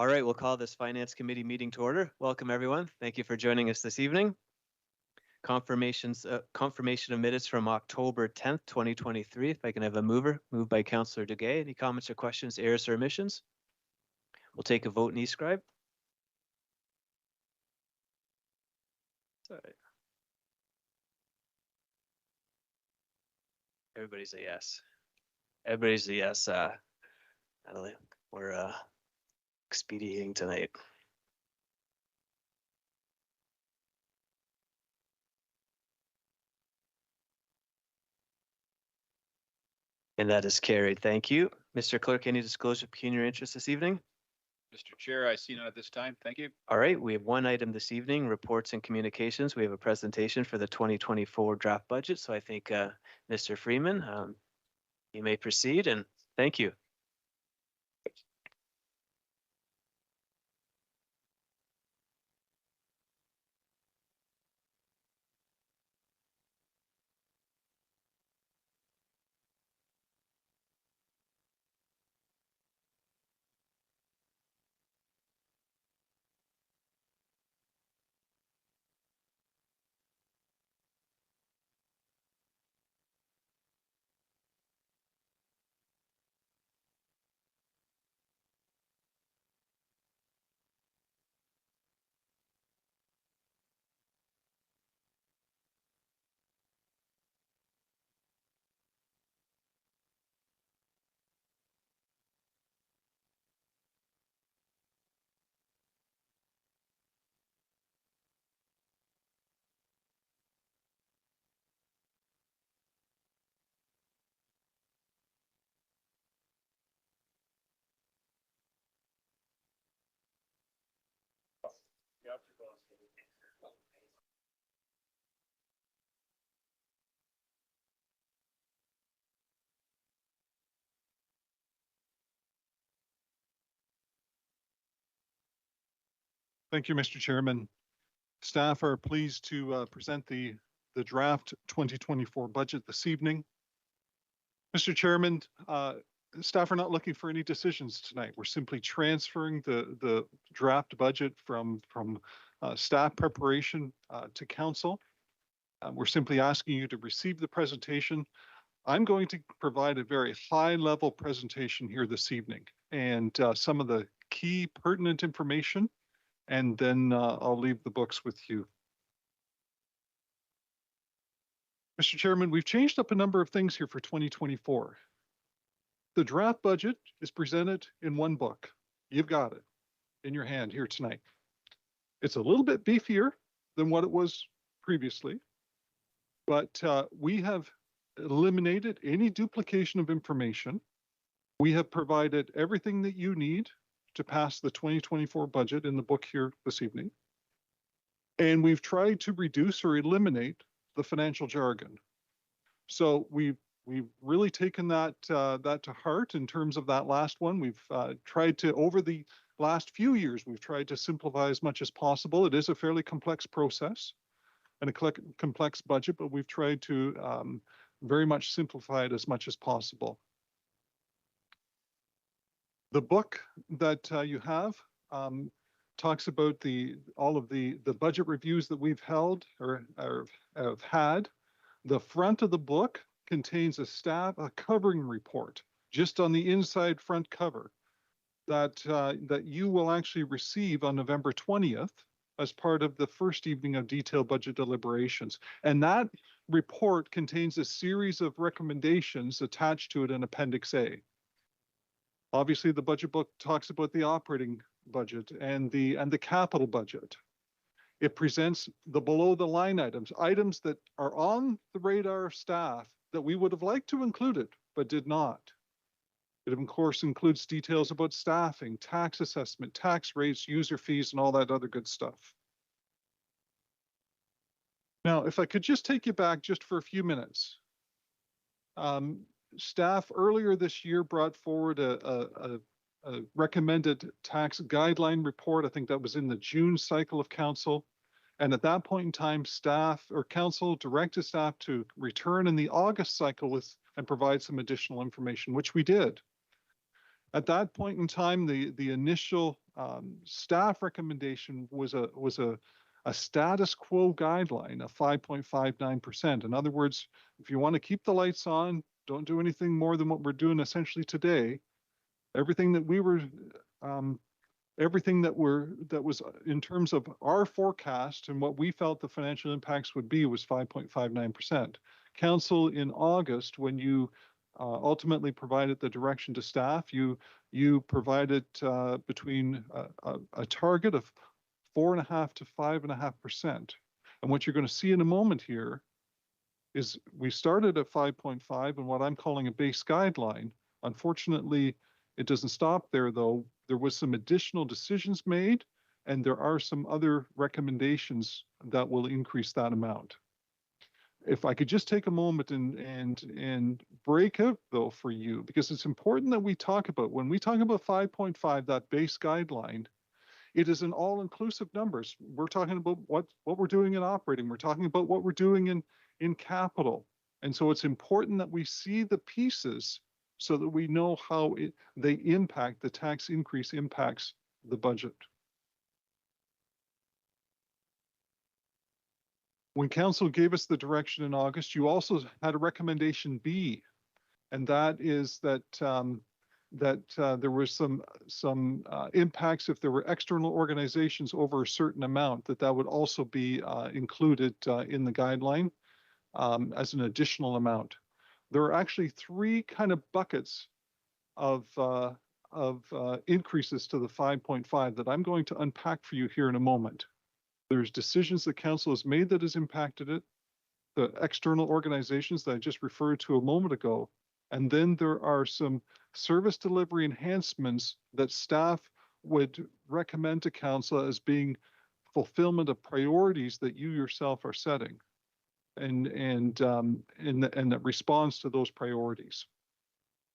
All right, we'll call this Finance Committee meeting to order. Welcome, everyone. Thank you for joining us this evening. Confirmation of minutes from October 10th, 2023. If I can have a moved by Councillor Duguay. Any comments or questions, errors or omissions? We'll take a vote in e-scribe. Sorry. Everybody's a yes. Everybody's a yes. Natalie, we're expediting tonight. And that is carried. Thank you. Mr. Clerk, any disclosure of pecuniary interest this evening? Mr. Chair, I see none at this time. Thank you. All right, we have one item this evening, reports and communications. We have a presentation for the 2024 draft budget. So I think Mr. Freeman, you may proceed, and thank you. Thank you, Mr. Chairman. Staff are pleased to present the draft 2024 budget this evening. Mr. Chairman, staff are not looking for any decisions tonight. We're simply transferring the draft budget from staff preparation to council. We're simply asking you to receive the presentation. I'm going to provide a very high-level presentation here this evening and some of the key pertinent information, and then I'll leave the books with you. Mr. Chairman, we've changed up a number of things here for 2024. The draft budget is presented in one book. You've got it in your hand here tonight. It's a little bit beefier than what it was previously, but we have eliminated any duplication of information. We have provided everything that you need to pass the 2024 budget in the book here this evening. And we've tried to reduce or eliminate the financial jargon. So we've really taken that to heart in terms of that last one. We've tried to, over the last few years, we've tried to simplify as much as possible. It is a fairly complex process and a complex budget, but we've tried to very much simplify it as much as possible. The book that you have talks about all of the budget reviews that we've held or have had. The front of the book contains a covering report just on the inside front cover that you will actually receive on November 20th as part of the first evening of detailed budget deliberations. And that report contains a series of recommendations attached to it in Appendix A. Obviously, the budget book talks about the operating budget and the capital budget. It presents the below the line items that are on the radar of staff that we would have liked to include it, but did not. It, of course, includes details about staffing, tax assessment, tax rates, user fees, and all that other good stuff. Now, if I could just take you back just for a few minutes. Staff earlier this year brought forward a recommended tax guideline report. I think that was in the June cycle of council. And at that point in time, staff or council directed staff to return in the August cycle and provide some additional information, which we did. At that point in time, the initial staff recommendation was a status quo guideline of 5.59%. In other words, if you want to keep the lights on, don't do anything more than what we're doing essentially today. Everything that we were, everything that was in terms of our forecast and what we felt the financial impacts would be was 5.59%. Council in August, when you ultimately provided the direction to staff, you provided between a target of 4.5 to 5.5%. And what you're going to see in a moment here is we started at 5.5 and what I'm calling a base guideline. Unfortunately, it doesn't stop there though. There was some additional decisions made and there are some other recommendations that will increase that amount. If I could just take a moment and break out though for you, because it's important that we talk about, when we talk about 5.5, that base guideline, it is an all-inclusive numbers. We're talking about what we're doing in operating. We're talking about what we're doing in capital. And so it's important that we see the pieces so that we know how they impact, the tax increase impacts the budget. When council gave us the direction in August, you also had a recommendation B, and that is that there were some impacts if there were external organizations over a certain amount, that would also be included in the guideline as an additional amount. There are actually three kind of buckets of increases to the 5.5 that I'm going to unpack for you here in a moment. There's decisions that council has made that has impacted it, the external organizations that I just referred to a moment ago, and then there are some service delivery enhancements that staff would recommend to council as being fulfillment of priorities that you yourself are setting, and that responds to those priorities.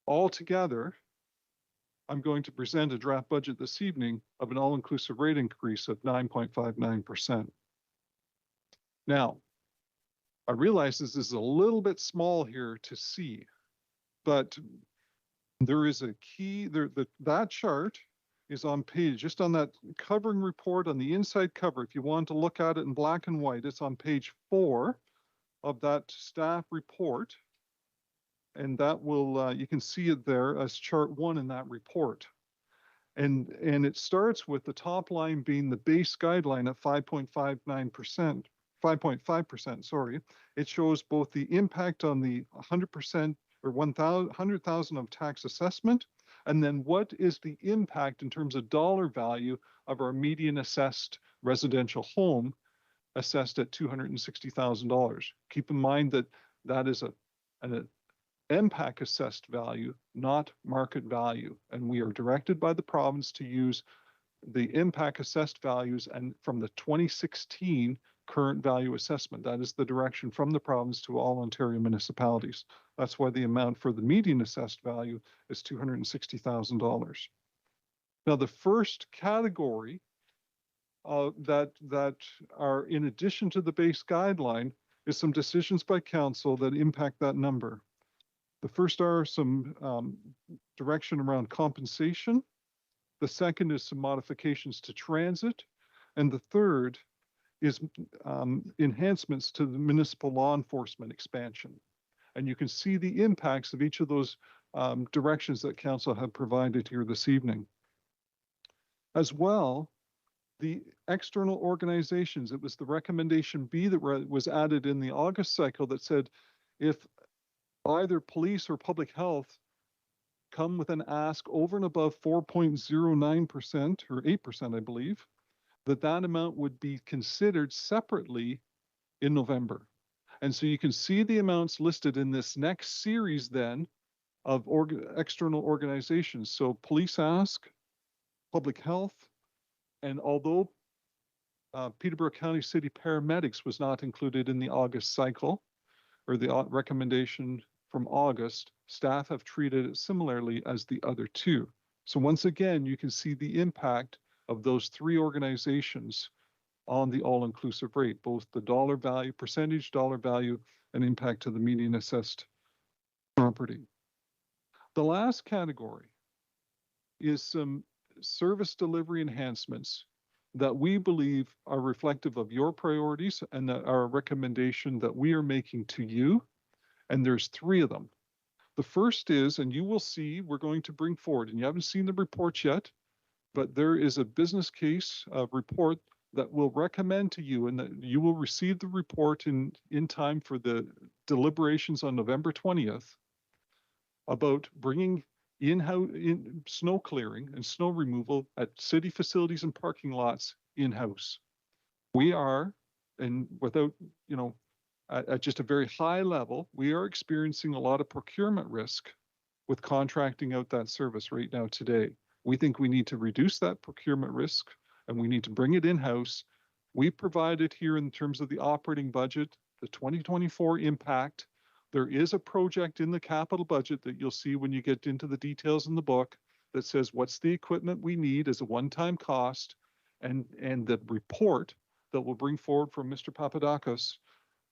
Altogether, I'm going to present a draft budget this evening of an all-inclusive rate increase of 9.59%. Now, I realize this is a little bit small here to see, but there is a key there. That chart is on page, just on that covering report on the inside cover. If you want to look at it in black and white, it's on page 4 of that staff report. And that will, you can see it there as chart 1 in that report. And it starts with the top line being the base guideline at 5.59%, 5.5%, sorry. It shows both the impact on the 100% or 100,000 of tax assessment, and then what is the impact in terms of dollar value of our median assessed residential home assessed at $260,000. Keep in mind that that is an MPAC assessed value, not market value. And we are directed by the province to use the MPAC assessed values and from the 2016 current value assessment. That is the direction from the province to all Ontario municipalities. That's why the amount for the median assessed value is $260,000. Now, the first category that are in addition to the base guideline is some decisions by council that impact that number. The first are some direction around compensation. The second is some modifications to transit. And the third is enhancements to the municipal law enforcement expansion. And you can see the impacts of each of those directions that council have provided here this evening. As well, the external organizations, it was the recommendation B that was added in the August cycle that said if either police or public health come with an ask over and above 4.09% or 8%, I believe, that amount would be considered separately in November. And so you can see the amounts listed in this next series then of external organizations. So police ask, public health, and although Peterborough County City Paramedics was not included in the August cycle or the recommendation from August, staff have treated it similarly as the other two. So once again, you can see the impact of those three organizations on the all-inclusive rate, both the dollar value, percentage dollar value, and impact to the median assessed property. The last category is some service delivery enhancements that we believe are reflective of your priorities and that are a recommendation that we are making to you. And there's three of them. The first is, and you will see, we're going to bring forward, and you haven't seen the reports yet, but there is a business case report that will recommend to you, and that you will receive the report in time for the deliberations on November 20th, about bringing in-house snow clearing and snow removal at city facilities and parking lots in-house. We are, and without, you know, at just a very high level, we are experiencing a lot of procurement risk with contracting out that service right now today. We think we need to reduce that procurement risk and we need to bring it in-house. We provided here in terms of the operating budget, the 2024 impact. There is a project in the capital budget that you'll see when you get into the details in the book that says what's the equipment we need as a one-time cost, and the report that we'll bring forward from Mr. Papadakis,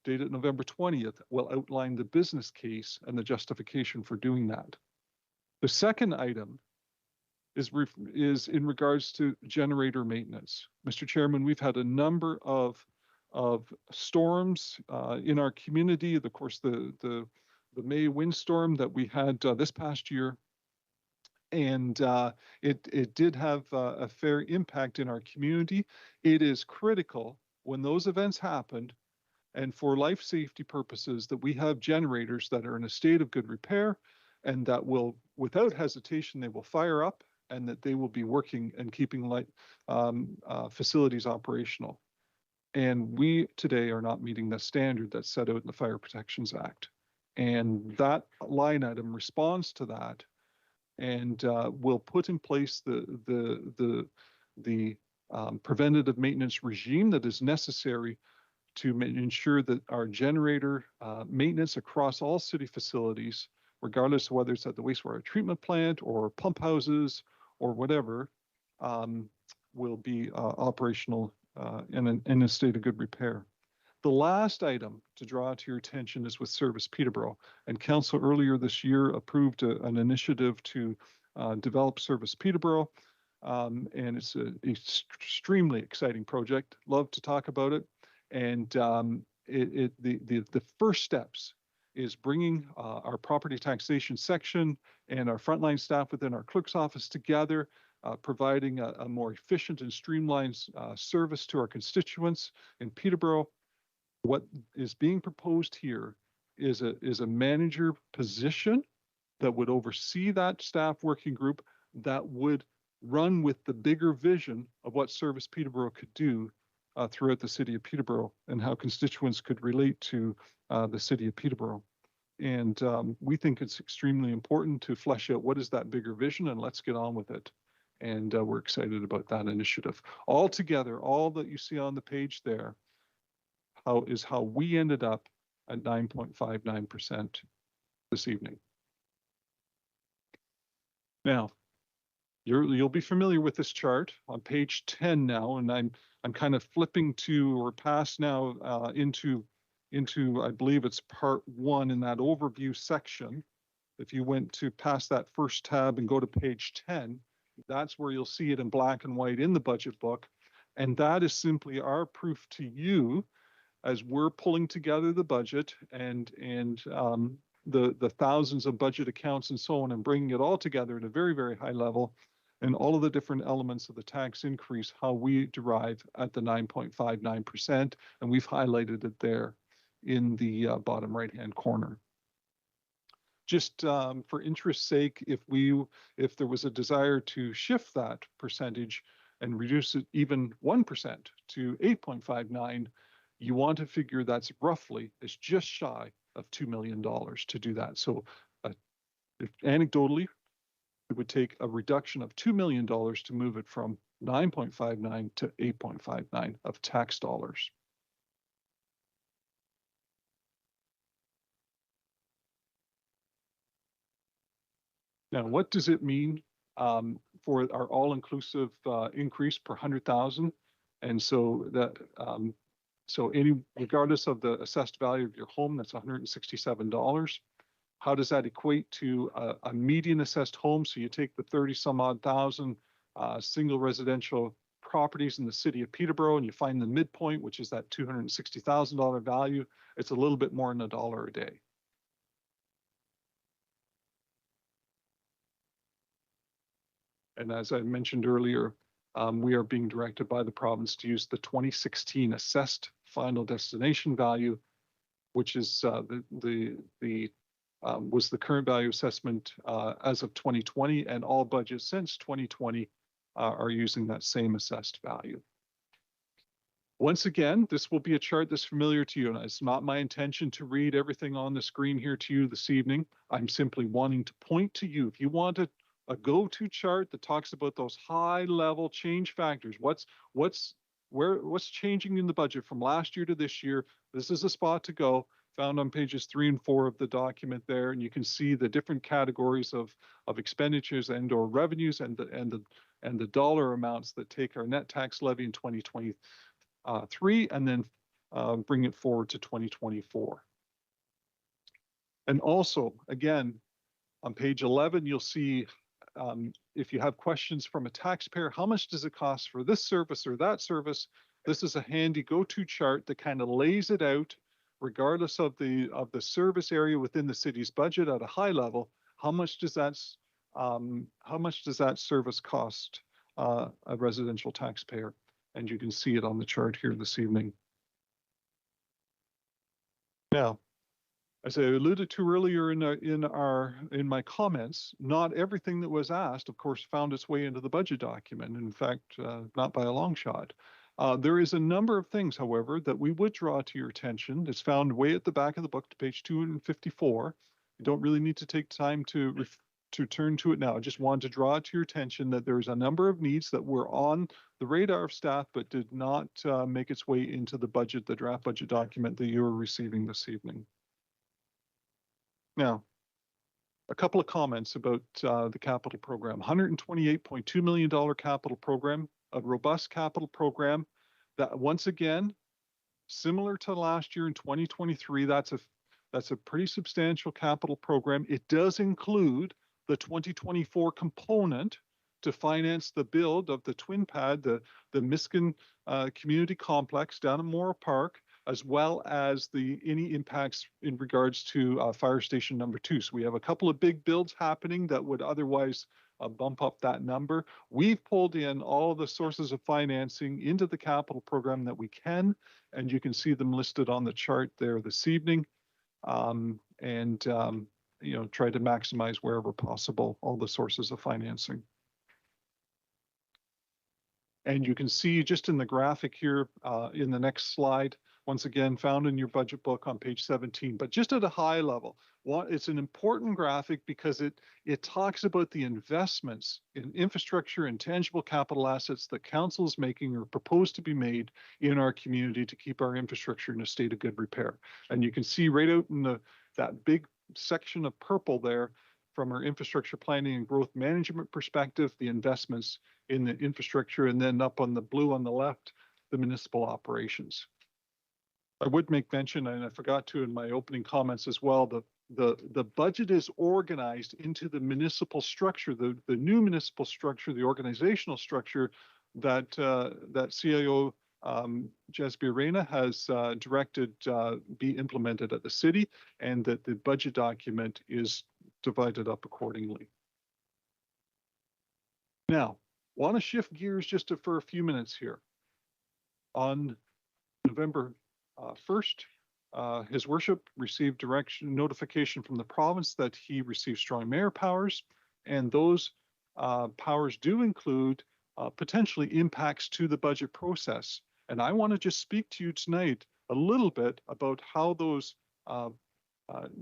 dated November 20th, will outline the business case and the justification for doing that. The second item is in regards to generator maintenance. Mr. Chairman, we've had a number of storms in our community. Of course, the May windstorm that we had this past year, and it did have a fair impact in our community. It is critical when those events happened, and for life safety purposes, that we have generators that are in a state of good repair, and that will, without hesitation, they will fire up, and that they will be working and keeping facilities operational. And we today are not meeting the standard that's set out in the Fire Protections Act. And that line item responds to that, and will put in place the preventative maintenance regime that is necessary to ensure that our generator maintenance across all city facilities, regardless of whether it's at the wastewater treatment plant or pump houses or whatever, will be operational in a state of good repair. The last item to draw to your attention is with Service Peterborough. And Council earlier this year approved an initiative to develop Service Peterborough. And it's an extremely exciting project. Love to talk about it. And the first steps is bringing our property taxation section and our frontline staff within our clerk's office together, providing a more efficient and streamlined service to our constituents in Peterborough. What is being proposed here is a manager position that would oversee that staff working group, that would run with the bigger vision of what Service Peterborough could do throughout the city of Peterborough, and how constituents could relate to the city of Peterborough. And we think it's extremely important to flesh out what is that bigger vision, and let's get on with it. And we're excited about that initiative. Altogether, all that you see on the page there is how we ended up at 9.59% this evening. Now, you'll be familiar with this chart on page 10 now, and I'm kind of flipping to, or past now, into I believe it's part 1 in that overview section. If you went to past that first tab and go to page 10, that's where you'll see it in black and white in the budget book. And that is simply our proof to you as we're pulling together the budget and the thousands of budget accounts and so on, and bringing it all together at a very, very high level, and all of the different elements of the tax increase, how we derive at the 9.59%. And we've highlighted it there in the bottom right-hand corner. Just for interest's sake, if there was a desire to shift that percentage and reduce it even 1% to 8.59, you want to figure that's roughly, it's just shy of $2 million to do that. So if anecdotally, it would take a reduction of $2 million to move it from 9.59 to 8.59 of tax dollars. Now, what does it mean for our all-inclusive increase per 100,000? And so that regardless of the assessed value of your home, that's $167. How does that equate to a median assessed home? So you take the 30 some odd thousand single residential properties in the city of Peterborough, and you find the midpoint, which is that $260,000 value, it's a little bit more than $1 a day. And as I mentioned earlier, we are being directed by the province to use the 2016 assessed final destination value, which is was the current value assessment as of 2020, and all budgets since 2020 are using that same assessed value. Once again, this will be a chart that's familiar to you, and it's not my intention to read everything on the screen here to you this evening. I'm simply wanting to point to you. If you want a go-to chart that talks about those high-level change factors, what's changing in the budget from last year to this year, this is a spot to go, found on pages 3 and 4 of the document there, and you can see the different categories of expenditures and/or revenues and the dollar amounts that take our net tax levy in 2023 and then bring it forward to 2024. And also, again, on page 11, you'll see if you have questions from a taxpayer, how much does it cost for this service or that service? This is a handy go-to chart that kind of lays it out, regardless of the service area within the city's budget at a high level. How much does that service cost a residential taxpayer? And you can see it on the chart here this evening. Now, as I alluded to earlier in my comments, not everything that was asked, of course, found its way into the budget document. In fact, not by a long shot. There is a number of things, however, that we would draw to your attention. It's found way at the back of the book to page 254. You don't really need to take time to turn to it now. I just wanted to draw to your attention that there's a number of needs that were on the radar of staff, but did not make its way into the budget, the draft budget document that you are receiving this evening. Now, a couple of comments about the capital program. $128.2 million capital program, a robust capital program that, once again, similar to last year in 2023, that's a pretty substantial capital program. It does include the 2024 component to finance the build of the twin pad, the Miskin Community Complex down in Mora Park, as well as any impacts in regards to Fire Station number 2. So we have a couple of big builds happening that would otherwise bump up that number. We've pulled in all the sources of financing into the capital program that we can, and you can see them listed on the chart there this evening. Try to maximize wherever possible all the sources of financing. And you can see just in the graphic here in the next slide, once again, found in your budget book on page 17, but just at a high level, it's an important graphic because it talks about the investments in infrastructure and tangible capital assets that council is making or proposed to be made in our community to keep our infrastructure in a state of good repair. And you can see right out in that big section of purple there, from our infrastructure planning and growth management perspective, the investments in the infrastructure, and then up on the blue on the left, the municipal operations. I would make mention, and I forgot to in my opening comments as well, the budget is organized into the municipal structure, the new municipal structure, the organizational structure that CIO Jasby Arena has directed be implemented at the city, and that the budget document is divided up accordingly. Now, want to shift gears just for a few minutes here. On November 1st, His Worship received notification from the province that he received strong mayor powers, and those powers do include potentially impacts to the budget process. And I want to just speak to you tonight a little bit about how those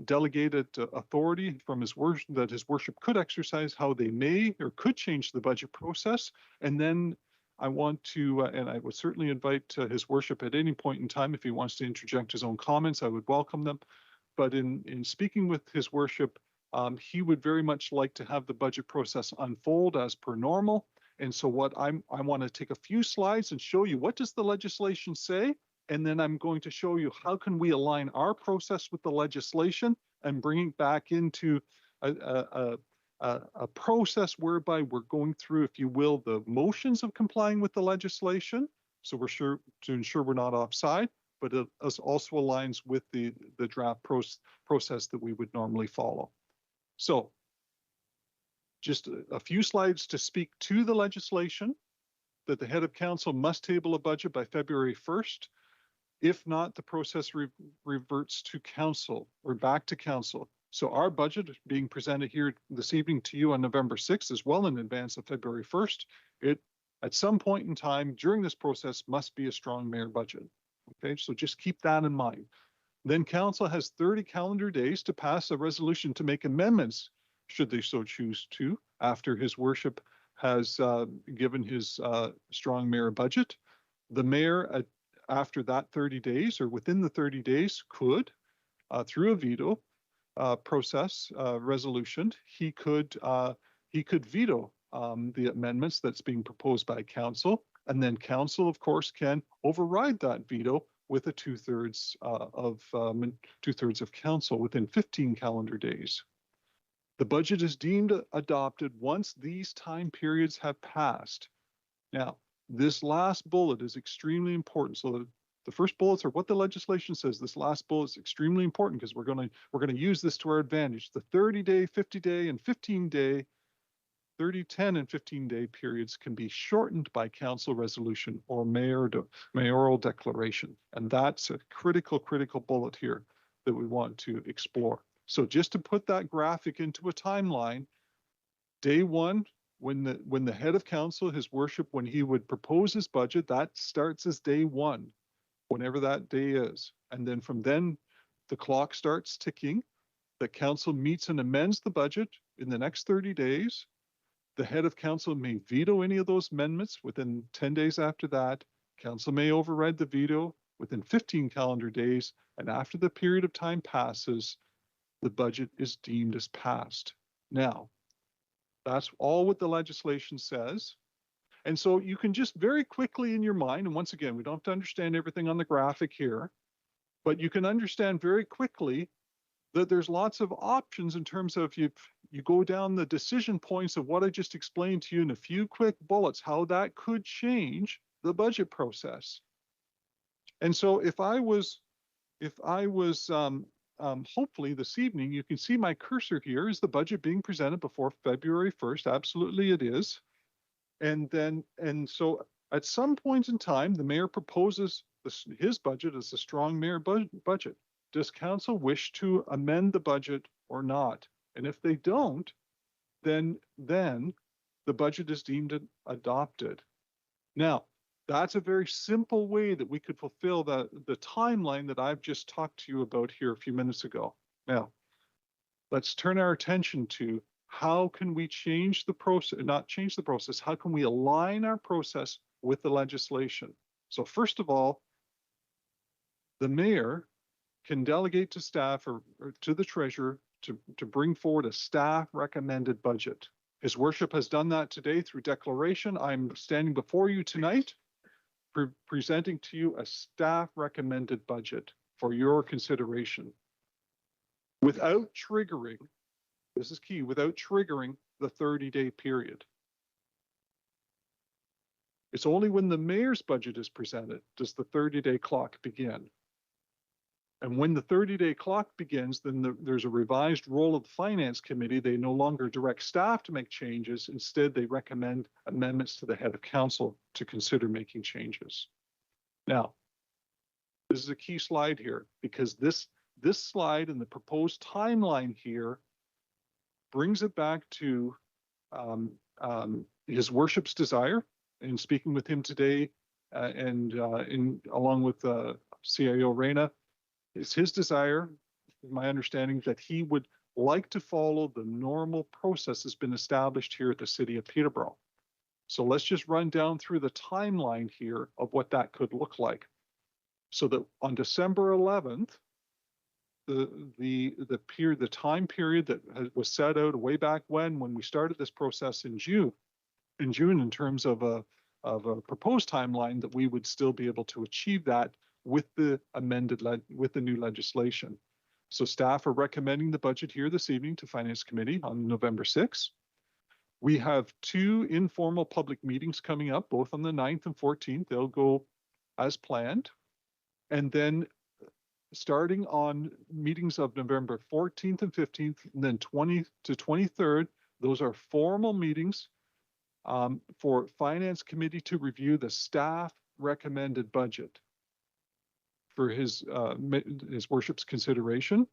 delegated authority from His Worship that His Worship could exercise, how they may or could change the budget process. And then I want to, and I would certainly invite His Worship at any point in time, if he wants to interject his own comments, I would welcome them. But in speaking with His Worship, he would very much like to have the budget process unfold as per normal. And so what I want to take a few slides and show you, what does the legislation say? And then I'm going to show you how can we align our process with the legislation and bring it back into a a process whereby we're going through, if you will, the motions of complying with the legislation. So we're sure to ensure we're not offside, but it also aligns with the draft process that we would normally follow. So just a few slides to speak to the legislation that the head of council must table a budget by February 1st. If not, the process reverts to council or back to council. So our budget being presented here this evening to you on November 6th is well in advance of February 1st. It, at some point in time during this process, must be a strong mayor budget. Okay, so just keep that in mind. Then council has 30 calendar days to pass a resolution to make amendments, should they so choose to, after his worship has given his strong mayor budget. The mayor, after that 30 days or within the 30 days, could, through a veto process resolution, he could veto the amendments that's being proposed by council, and then council, of course, can override that veto with a two-thirds of council within 15 calendar days. The budget is deemed adopted once these time periods have passed. Now, this last bullet is extremely important. So the first bullets are what the legislation says. This last bullet is extremely important because we're going to use this to our advantage. The 30-day, 50-day, and 15-day, 30, 10, and 15-day periods can be shortened by council resolution or mayoral declaration. And that's a critical bullet here that we want to explore. So just to put that graphic into a timeline, day one, when the head of council, his worship, when he would propose his budget, that starts as day one, whenever that day is. And then from then, the clock starts ticking. The council meets and amends the budget in the next 30 days. The head of council may veto any of those amendments within 10 days after that. Council may override the veto within 15 calendar days. And after the period of time passes, the budget is deemed as passed. Now, that's all what the legislation says. And so you can just very quickly in your mind, and once again, we don't have to understand everything on the graphic here, but you can understand very quickly that there's lots of options in terms of you go down the decision points of what I just explained to you in a few quick bullets, how that could change the budget process. And so if I was hopefully this evening, you can see my cursor here is the budget being presented before February 1st. Absolutely it is. And so at some point in time, the mayor proposes his budget as a strong mayor budget. Does council wish to amend the budget or not? And if they don't, then the budget is deemed adopted. Now, that's a very simple way that we could fulfill the timeline that I've just talked to you about here a few minutes ago. Now, let's turn our attention to how can we change the process, not change the process, how can we align our process with the legislation? So first of all, the mayor can delegate to staff or to the treasurer to bring forward a staff recommended budget. His worship has done that today through declaration. I'm standing before you tonight presenting to you a staff recommended budget for your consideration without triggering, this is key, without triggering the 30-day period. It's only when the mayor's budget is presented does the 30-day clock begin. And when the 30-day clock begins, then there's a revised role of the finance committee. They no longer direct staff to make changes. Instead, they recommend amendments to the head of council to consider making changes. Now, this is a key slide here because this slide and the proposed timeline here brings it back to his worship's desire. In speaking with him today along with CIO Reyna, it's his desire, my understanding, that he would like to follow the normal process that's been established here at the city of Peterborough. So let's just run down through the timeline here of what that could look like. So that on December 11th, the time period that was set out way back when we started this process in June in terms of a proposed timeline, that we would still be able to achieve that with the new legislation. So staff are recommending the budget here this evening to Finance Committee on November 6th. We have 2 informal public meetings coming up, both on the 9th and 14th. They'll go as planned. And then starting on meetings of November 14th and 15th, and then 20th to 23rd, those are formal meetings for Finance Committee to review the staff recommended budget for his worship's consideration.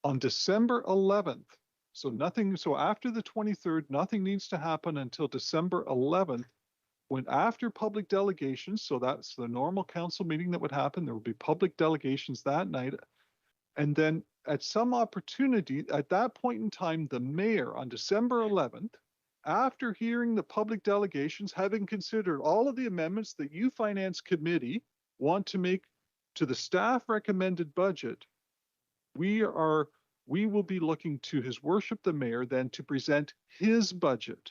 On December 11th, so after the 23rd, nothing needs to happen until December 11th, when after public delegations, so that's the normal council meeting that would happen, there will be public delegations that night. And then at some opportunity, at that point in time, the mayor on December 11th, after hearing the public delegations, having considered all of the amendments that you Finance Committee want to make to the staff recommended budget, we will be looking to his worship the mayor then to present his budget.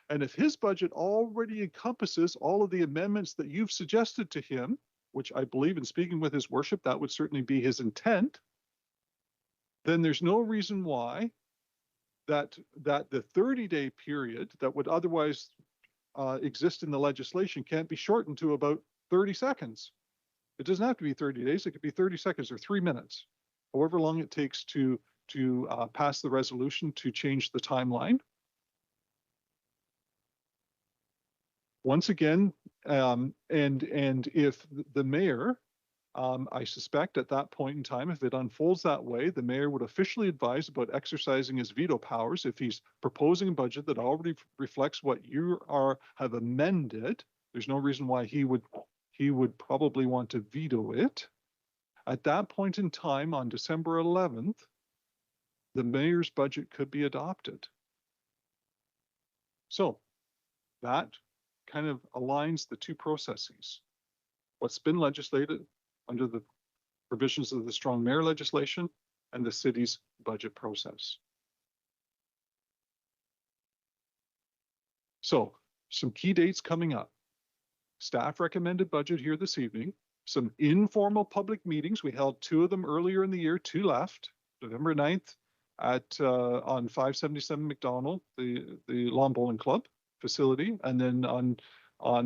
And if his budget already encompasses all of the amendments that you've suggested to him, which I believe in speaking with his worship, that would certainly be his intent, then there's no reason why that the 30-day period that would otherwise exist in the legislation can't be shortened to about 30 seconds. It doesn't have to be 30 days. It could be 30 seconds or 3 minutes, however long it takes to pass the resolution to change the timeline. Once again, and if the mayor, I suspect at that point in time, if it unfolds that way, the mayor would officially advise about exercising his veto powers. If he's proposing a budget that already reflects what you have amended, there's no reason why he would probably want to veto it. At that point in time, on December 11th, the mayor's budget could be adopted. So that kind of aligns the 2 processes. What's been legislated under the provisions of the Strong Mayor legislation and the city's budget process. So some key dates coming up. Staff recommended budget here this evening. Some informal public meetings. We held 2 of them earlier in the year, 2 left. November 9th on 577 McDonald, the Lawn Bowling Club facility, and then on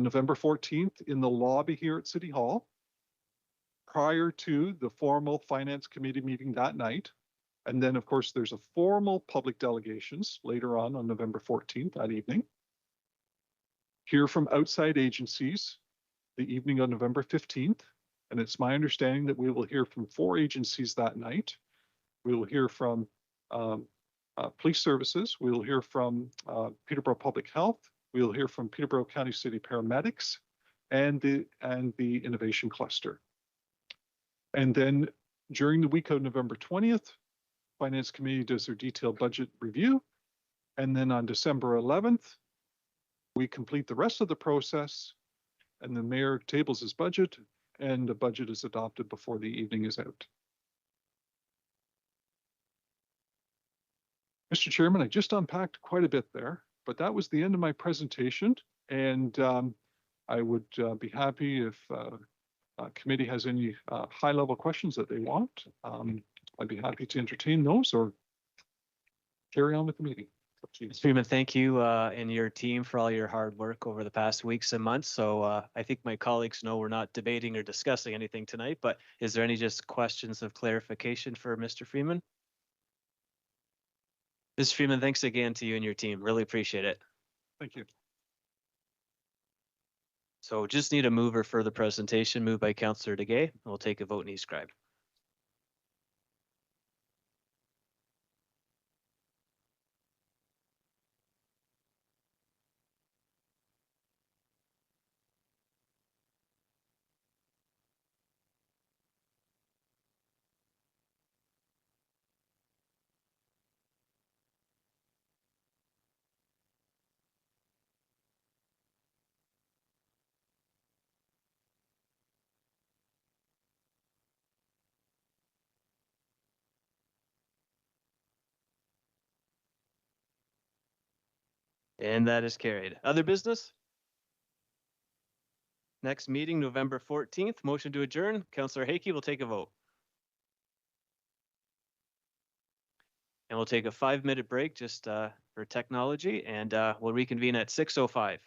November 14th in the lobby here at City Hall, prior to the formal Finance Committee meeting that night. And then, of course, there's a formal public delegations later on November 14th that evening. Hear from outside agencies the evening on November 15th. And it's my understanding that we will hear from 4 agencies that night. We will hear from police services. We will hear from Peterborough Public Health. We will hear from Peterborough County City Paramedics and the Innovation Cluster. And then during the week of November 20th, Finance Committee does their detailed budget review. And then on December 11th, we complete the rest of the process and the mayor tables his budget and the budget is adopted before the evening is out. Mr. Chairman, I just unpacked quite a bit there, but that was the end of my presentation. And I would be happy if committee has any high-level questions that they want. I'd be happy to entertain those or carry on with the meeting. Mr. Freeman, thank you and your team for all your hard work over the past weeks and months. So I think my colleagues know we're not debating or discussing anything tonight, but is there any just questions of clarification for Mr. Freeman? Mr. Freeman, thanks again to you and your team. Really appreciate it. Thank you. So just need a mover for the presentation, moved by Councillor DeGay. We'll take a vote and e-scribe. And that is carried. Other business? Next meeting, November 14th. Motion to adjourn. Councillor Hakey will take a vote. And we'll take a 5-minute break just for technology, and we'll reconvene at 6:05.